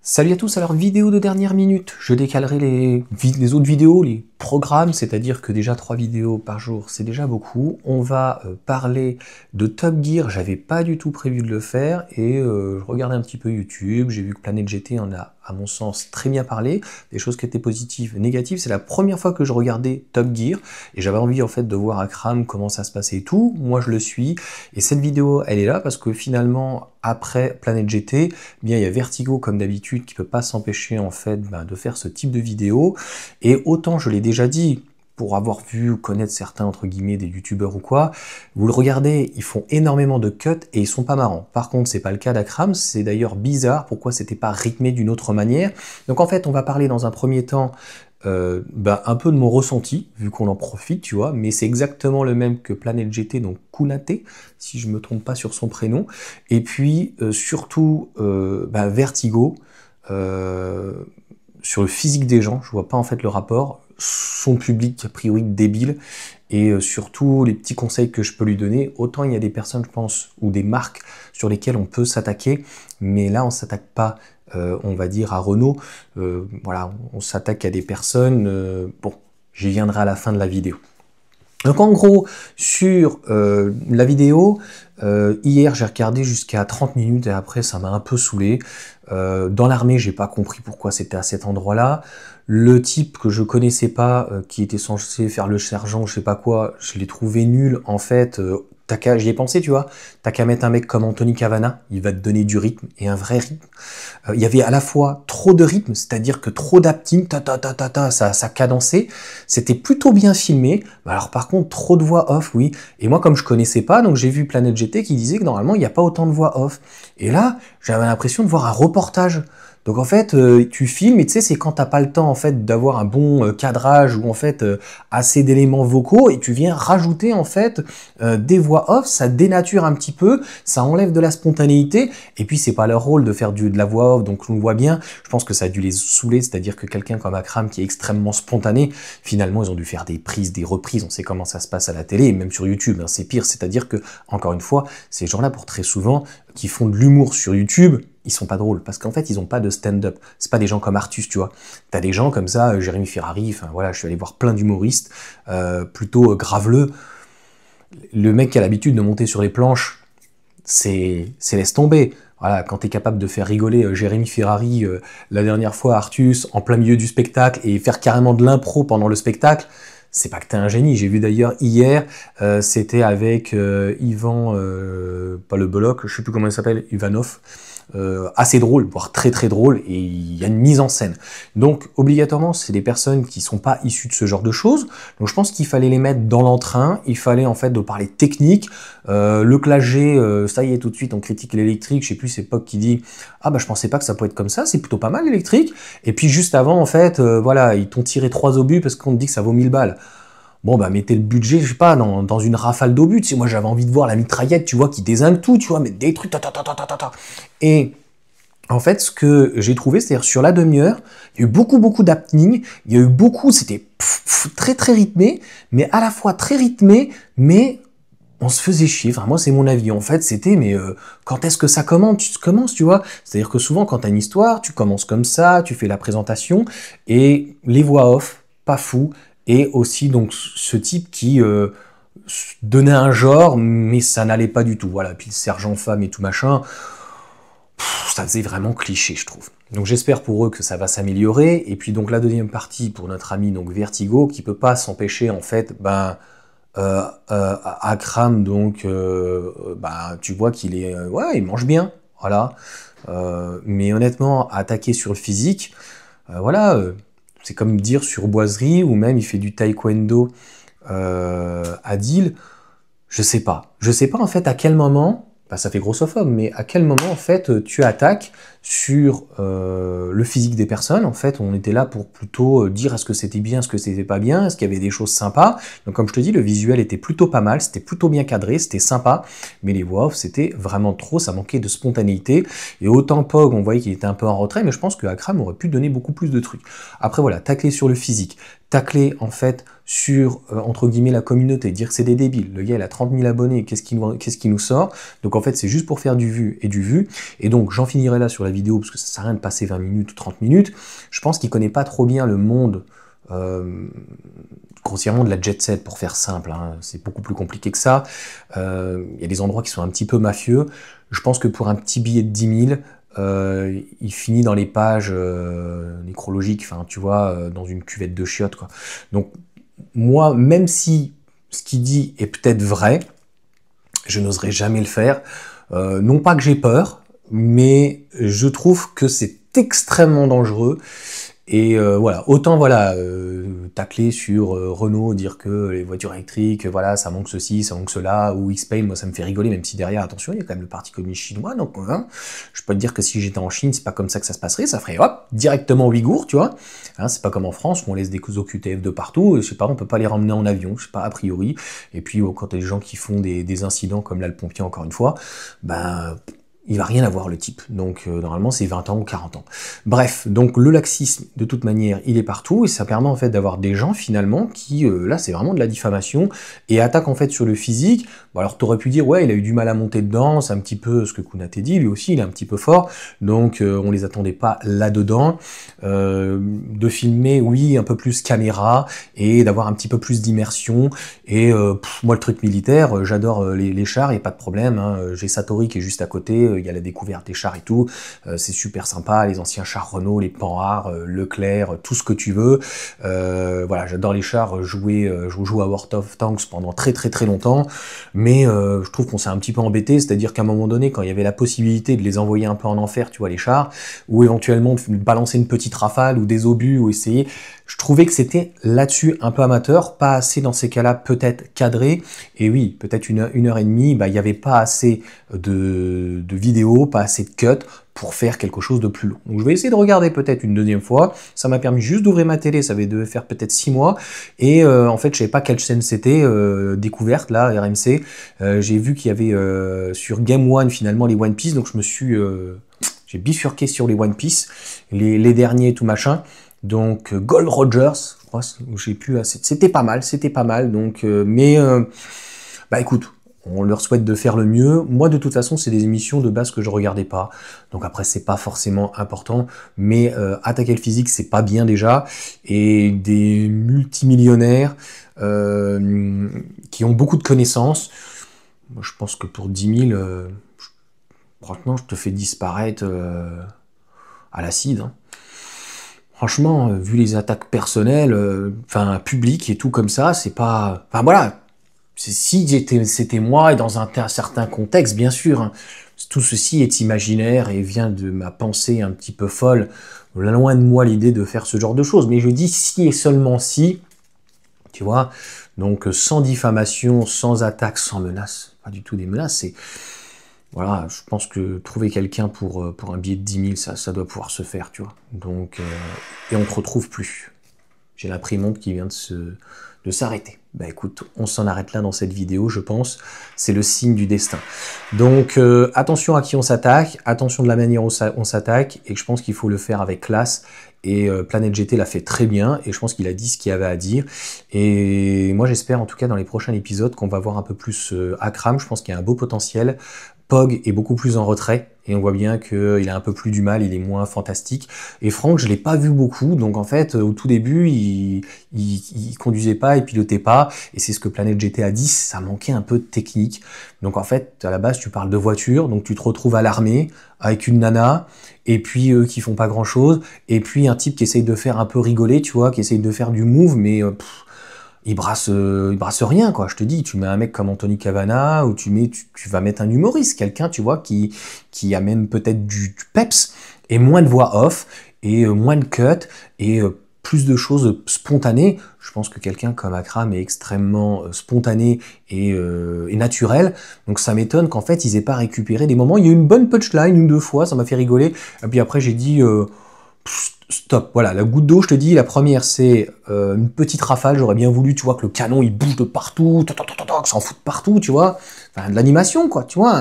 Salut à tous, alors vidéo de dernière minute, je décalerai les autres vidéos, les programmes, c'est-à-dire que déjà 3 vidéos par jour, c'est déjà beaucoup. On va parler de Top Gear, j'avais pas du tout prévu de le faire, et je regardais un petit peu YouTube, j'ai vu que Planète GT en a, à mon sens, très bien parlé, des choses qui étaient positives, négatives. C'est la première fois que je regardais Top Gear, et j'avais envie en fait de voir Akram, comment ça se passait et tout. Moi je le suis, et cette vidéo, elle est là parce que finalement, après Planète GT, eh bien, il y a Vertigo comme d'habitude qui peut pas s'empêcher en fait de faire ce type de vidéo. Et autant je l'ai déjà dit, pour avoir vu connaître certains entre guillemets des youtubeurs ou quoi, vous le regardez, ils font énormément de cuts et ils sont pas marrants. Par contre, c'est pas le cas d'Akram, c'est d'ailleurs bizarre pourquoi c'était pas rythmé d'une autre manière. Donc en fait, on va parler dans un premier temps un peu de mon ressenti, vu qu'on en profite, tu vois, mais c'est exactement le même que Planète GT, donc Kunate, si je me trompe pas sur son prénom, et puis surtout Vertigo, sur le physique des gens, je vois pas en fait le rapport, son public a priori débile, et surtout les petits conseils que je peux lui donner, autant il y a des personnes, je pense, ou des marques sur lesquelles on peut s'attaquer, mais là on s'attaque pas on va dire à Renault, voilà, on s'attaque à des personnes, bon, j'y viendrai à la fin de la vidéo. Donc en gros, sur la vidéo, hier j'ai regardé jusqu'à 30 minutes et après ça m'a un peu saoulé. Dans l'armée, j'ai pas compris pourquoi c'était à cet endroit-là. Le type que je connaissais pas, qui était censé faire le sergent, je sais pas quoi, je l'ai trouvé nul en fait. J'y ai pensé, tu vois. T'as qu'à mettre un mec comme Anthony Cavana, il va te donner du rythme et un vrai rythme. Il y avait à la fois trop de rythme, c'est-à-dire que trop d'acting, ça cadençait. C'était plutôt bien filmé. Alors par contre, trop de voix off, oui. Et moi, comme je connaissais pas, donc j'ai vu Planète GT qui disait que normalement, il n'y a pas autant de voix off. Et là, j'avais l'impression de voir un reportage. Donc en fait, tu filmes et tu sais, c'est quand t'as pas le temps en fait d'avoir un bon cadrage ou en fait assez d'éléments vocaux et tu viens rajouter en fait des voix off, ça dénature un petit peu, ça enlève de la spontanéité et puis c'est pas leur rôle de faire de la voix off, donc on le voit bien. Je pense que ça a dû les saouler, c'est-à-dire que quelqu'un comme Akram qui est extrêmement spontané, finalement ils ont dû faire des prises, des reprises. On sait comment ça se passe à la télé et même sur YouTube, hein, c'est pire. C'est-à-dire que encore une fois, ces gens-là pour très souvent qui font de l'humour sur YouTube, ils sont pas drôles, parce qu'en fait, ils ont pas de stand-up. C'est pas des gens comme Artus, tu vois. T'as des gens comme ça, Jérémy Ferrari, enfin voilà, je suis allé voir plein d'humoristes, plutôt graveleux. Le mec qui a l'habitude de monter sur les planches, c'est laisse tomber. Voilà, quand t'es capable de faire rigoler Jérémy Ferrari la dernière fois, Artus, en plein milieu du spectacle, et faire carrément de l'impro pendant le spectacle, c'est pas que t'es un génie. J'ai vu d'ailleurs hier, c'était avec Yvan, pas le Bollock, je sais plus comment il s'appelle, Ivanov, assez drôle, voire très très drôle, et il y a une mise en scène. Donc obligatoirement, c'est des personnes qui sont pas issues de ce genre de choses. Donc je pense qu'il fallait les mettre dans l'entrain, il fallait en fait de parler technique. Le clash G, ça y est, tout de suite on critique l'électrique. Je sais plus, c'est Pop qui dit ah bah je pensais pas que ça pouvait être comme ça, c'est plutôt pas mal l'électrique. Et puis juste avant en fait, voilà, ils t'ont tiré 3 obus parce qu'on te dit que ça vaut 1000 balles. Bon, bah, mettez le budget, je sais pas, dans une rafale d'obus. Tu sais, moi, j'avais envie de voir la mitraillette, tu vois, qui désingue tout, tu vois, mais des trucs, Et, en fait, ce que j'ai trouvé, c'est-à-dire sur la demi-heure, il y a eu beaucoup d'happening, il y a eu beaucoup, c'était très, très rythmé, mais à la fois très rythmé, mais on se faisait chier. Enfin, moi, c'est mon avis. En fait, c'était, mais quand est-ce que ça commence, tu vois? C'est-à-dire que souvent, quand t'as une histoire, tu commences comme ça, tu fais la présentation, et les voix off, pas fou, et aussi donc ce type qui donnait un genre, mais ça n'allait pas du tout. Voilà, puis le sergent femme et tout machin, ça faisait vraiment cliché, je trouve. Donc j'espère pour eux que ça va s'améliorer. Et puis donc la deuxième partie pour notre ami donc Vertigo, qui peut pas s'empêcher en fait, Akram donc, tu vois qu'il est, ouais, il mange bien, voilà. Mais honnêtement, attaquer sur le physique, voilà. C'est comme dire sur Boiserie, ou même il fait du taekwondo à Deal. Je sais pas. Je sais pas en fait à quel moment, ça fait grossophobe, mais à quel moment en fait tu attaques sur le physique des personnes. En fait, on était là pour plutôt dire est-ce que c'était bien, est-ce que c'était pas bien, est-ce qu'il y avait des choses sympas. Donc comme je te dis, le visuel était plutôt pas mal, c'était plutôt bien cadré, c'était sympa, mais les voix off, c'était vraiment trop, ça manquait de spontanéité. Et autant Pog, on voyait qu'il était un peu en retrait, mais je pense que Akram aurait pu donner beaucoup plus de trucs. Après voilà, tacler sur le physique, tacler en fait sur, entre guillemets, la communauté, dire que c'est des débiles. Le gars, il a 30 000 abonnés, qu'est-ce qui nous sort? Donc en fait, c'est juste pour faire du vu et du vu. Et donc, j'en finirai là sur la vidéo, parce que ça sert à rien de passer 20 minutes ou 30 minutes. Je pense qu'il connaît pas trop bien le monde, grossièrement de la jet set, pour faire simple, hein. C'est beaucoup plus compliqué que ça. Il y a des endroits qui sont un petit peu mafieux. Je pense que pour un petit billet de 10 000, il finit dans les pages nécrologiques, enfin tu vois, dans une cuvette de chiottes, quoi. Donc moi, même si ce qu'il dit est peut-être vrai, je n'oserais jamais le faire. Non pas que j'ai peur, mais je trouve que c'est extrêmement dangereux. Et voilà, autant voilà, tacler sur Renault, dire que les voitures électriques, voilà, ça manque ceci, ça manque cela, ou Xpeng, moi ça me fait rigoler, même si derrière, attention, il y a quand même le parti communiste chinois, donc hein, je peux te dire que si j'étais en Chine, c'est pas comme ça que ça se passerait, ça ferait hop, directement Ouïghour, tu vois, hein, c'est pas comme en France où on laisse des OQTF de partout, je sais pas, on peut pas les ramener en avion, je sais pas, a priori, et puis quand t'as des gens qui font des incidents comme là le pompier encore une fois, ben il va rien avoir le type, donc normalement c'est 20 ans ou 40 ans. Bref, donc le laxisme, de toute manière, il est partout, et ça permet en fait d'avoir des gens finalement qui, là c'est vraiment de la diffamation, et attaquent en fait sur le physique. Bon alors t'aurais pu dire, ouais il a eu du mal à monter dedans, c'est un petit peu ce que Kounate dit, lui aussi il est un petit peu fort, donc on les attendait pas là-dedans. De filmer, oui, un peu plus caméra, et d'avoir un petit peu plus d'immersion, et moi le truc militaire, j'adore les chars, et pas de problème, hein. J'ai Satori qui est juste à côté, il y a la découverte des chars et tout, c'est super sympa, les anciens chars Renault, les Panhard, Leclerc, tout ce que tu veux. Voilà, j'adore les chars, je joue à World of Tanks pendant très longtemps, mais je trouve qu'on s'est un petit peu embêté, c'est-à-dire qu'à un moment donné, quand il y avait la possibilité de les envoyer un peu en enfer, tu vois, les chars, ou éventuellement de balancer une petite rafale, ou des obus, ou essayer, je trouvais que c'était là-dessus un peu amateur, pas assez dans ces cas-là peut-être cadré, et oui, peut-être une heure et demie, bah, il n'y avait pas assez de vidéos, pas assez de cuts pour faire quelque chose de plus long. Donc je vais essayer de regarder peut-être une deuxième fois, ça m'a permis juste d'ouvrir ma télé, ça devait faire peut-être 6 mois, et en fait je savais pas quelle chaîne c'était, découverte là, RMC, j'ai vu qu'il y avait sur Game One finalement les One Piece, donc je me suis... j'ai bifurqué sur les One Piece, les derniers tout machin. Donc Gold Rogers, je crois, j'ai pu, c'était pas mal. Donc, bah écoute, on leur souhaite de faire le mieux. Moi, de toute façon, c'est des émissions de base que je regardais pas. Donc après, c'est pas forcément important. Mais attaquer le physique, c'est pas bien déjà. Et des multimillionnaires qui ont beaucoup de connaissances. Moi, je pense que pour 10 000, franchement, je te fais disparaître à l'acide, hein. Franchement, vu les attaques personnelles, enfin publiques et tout comme ça, c'est pas... Enfin voilà, si c'était moi et dans un certain contexte, bien sûr, hein. Tout ceci est imaginaire et vient de ma pensée un petit peu folle. Loin de moi l'idée de faire ce genre de choses, mais je dis si et seulement si, tu vois. Donc sans diffamation, sans attaque, sans menace, pas du tout des menaces, c'est... Voilà, je pense que trouver quelqu'un pour un billet de 10 000, ça doit pouvoir se faire, tu vois. Donc, et on ne te retrouve plus. J'ai l'imprimante qui vient de s'arrêter. Bah écoute, on s'en arrête là dans cette vidéo, je pense. C'est le signe du destin. Donc, attention à qui on s'attaque, attention de la manière où on s'attaque, et je pense qu'il faut le faire avec classe. Et Planète GT l'a fait très bien, et je pense qu'il a dit ce qu'il avait à dire. Et moi, j'espère en tout cas dans les prochains épisodes qu'on va voir un peu plus Akram. Je pense qu'il y a un beau potentiel. Pog est beaucoup plus en retrait, et on voit bien qu'il a un peu plus du mal, il est moins fantastique. Et Franck, je l'ai pas vu beaucoup, donc en fait, au tout début, il conduisait pas, il pilotait pas, et c'est ce que Planète GT a dit, ça manquait un peu de technique. Donc en fait, à la base, tu parles de voiture, donc tu te retrouves à l'armée, avec une nana, et puis eux qui font pas grand chose, et puis un type qui essaye de faire un peu rigoler, tu vois, qui essaye de faire du move, mais... il brasse rien, quoi. Je te dis, tu mets un mec comme Anthony Cavana, ou tu vas mettre un humoriste, quelqu'un, tu vois, qui a même peut-être du peps, et moins de voix off, et moins de cut, et plus de choses spontanées. Je pense que quelqu'un comme Akram est extrêmement spontané et naturel, donc ça m'étonne qu'en fait, ils aient pas récupéré des moments. Il y a eu une bonne punchline, une, deux fois, ça m'a fait rigoler, et puis après, j'ai dit... stop, voilà, la goutte d'eau, je te dis, la première c'est une petite rafale, j'aurais bien voulu, tu vois, que le canon il bouge de partout, que ça en fout de partout, tu vois, enfin de l'animation, quoi, tu vois,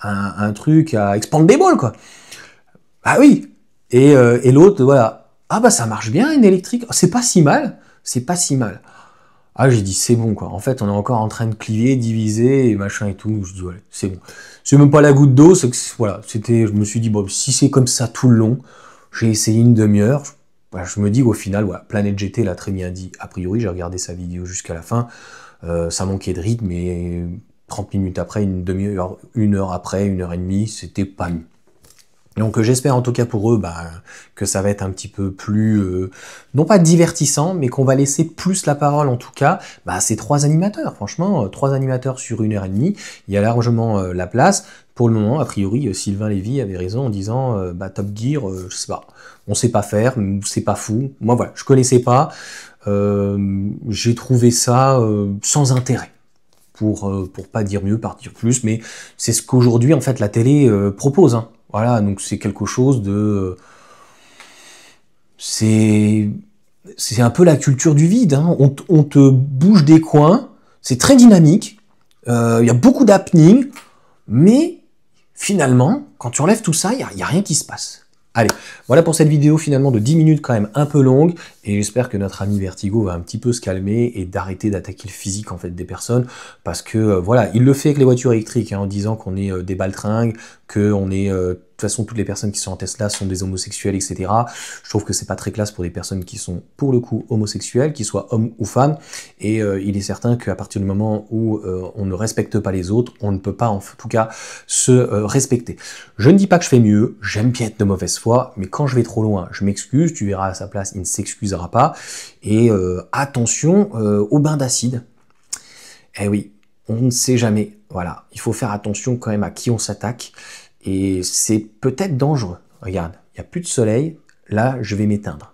un truc à expandable, quoi. Ah oui, et l'autre, voilà, ah bah ça marche bien une électrique, c'est pas si mal, c'est pas si mal. Ah, j'ai dit, c'est bon, quoi. En fait, on est encore en train de cliver, diviser, et machin et tout. Je dis, ouais, c'est bon. C'est même pas la goutte d'eau, c'est que, voilà, c'était, je me suis dit, bon, si c'est comme ça tout le long, j'ai essayé une demi-heure. Voilà, je me dis qu'au final, voilà, Planète GT l'a très bien dit. A priori, j'ai regardé sa vidéo jusqu'à la fin. Ça manquait de rythme, et 30 minutes après, une demi-heure, 1 heure après, 1 heure et demie, c'était pas mieux. Donc j'espère en tout cas pour eux que ça va être un petit peu plus, non pas divertissant, mais qu'on va laisser plus la parole en tout cas à ces 3 animateurs. Franchement, 3 animateurs sur 1 heure et demie, il y a largement la place. Pour le moment, a priori, Sylvain Lévy avait raison en disant Top Gear, je sais pas, on sait pas faire, c'est pas fou. Moi voilà, je connaissais pas, j'ai trouvé ça sans intérêt. Pour pas dire mieux, pas dire plus, mais c'est ce qu'aujourd'hui en fait la télé propose. Hein. Voilà, donc c'est quelque chose de... C'est un peu la culture du vide. Hein. On te bouge des coins, c'est très dynamique, il y a beaucoup d'happening, mais finalement, quand tu enlèves tout ça, il n'y a rien qui se passe. Allez, voilà pour cette vidéo finalement de 10 minutes quand même un peu longue, et j'espère que notre ami Vertigo va un petit peu se calmer et d'arrêter d'attaquer le physique en fait des personnes, parce que voilà, il le fait avec les voitures électriques, hein, en disant qu'on est des baltringues, qu'on est... de toute façon, toutes les personnes qui sont en Tesla sont des homosexuels, etc. Je trouve que c'est pas très classe pour des personnes qui sont, pour le coup, homosexuelles, qu'ils soient hommes ou femmes, et il est certain qu'à partir du moment où on ne respecte pas les autres, on ne peut pas, en tout cas, se respecter. Je ne dis pas que je fais mieux, j'aime bien être de mauvaise foi, mais quand je vais trop loin, je m'excuse, tu verras à sa place, il ne s'excusera pas, et attention au bain d'acide. Eh oui, on ne sait jamais, voilà, il faut faire attention quand même à qui on s'attaque, et c'est peut-être dangereux. Regarde, il n'y a plus de soleil, là je vais m'éteindre.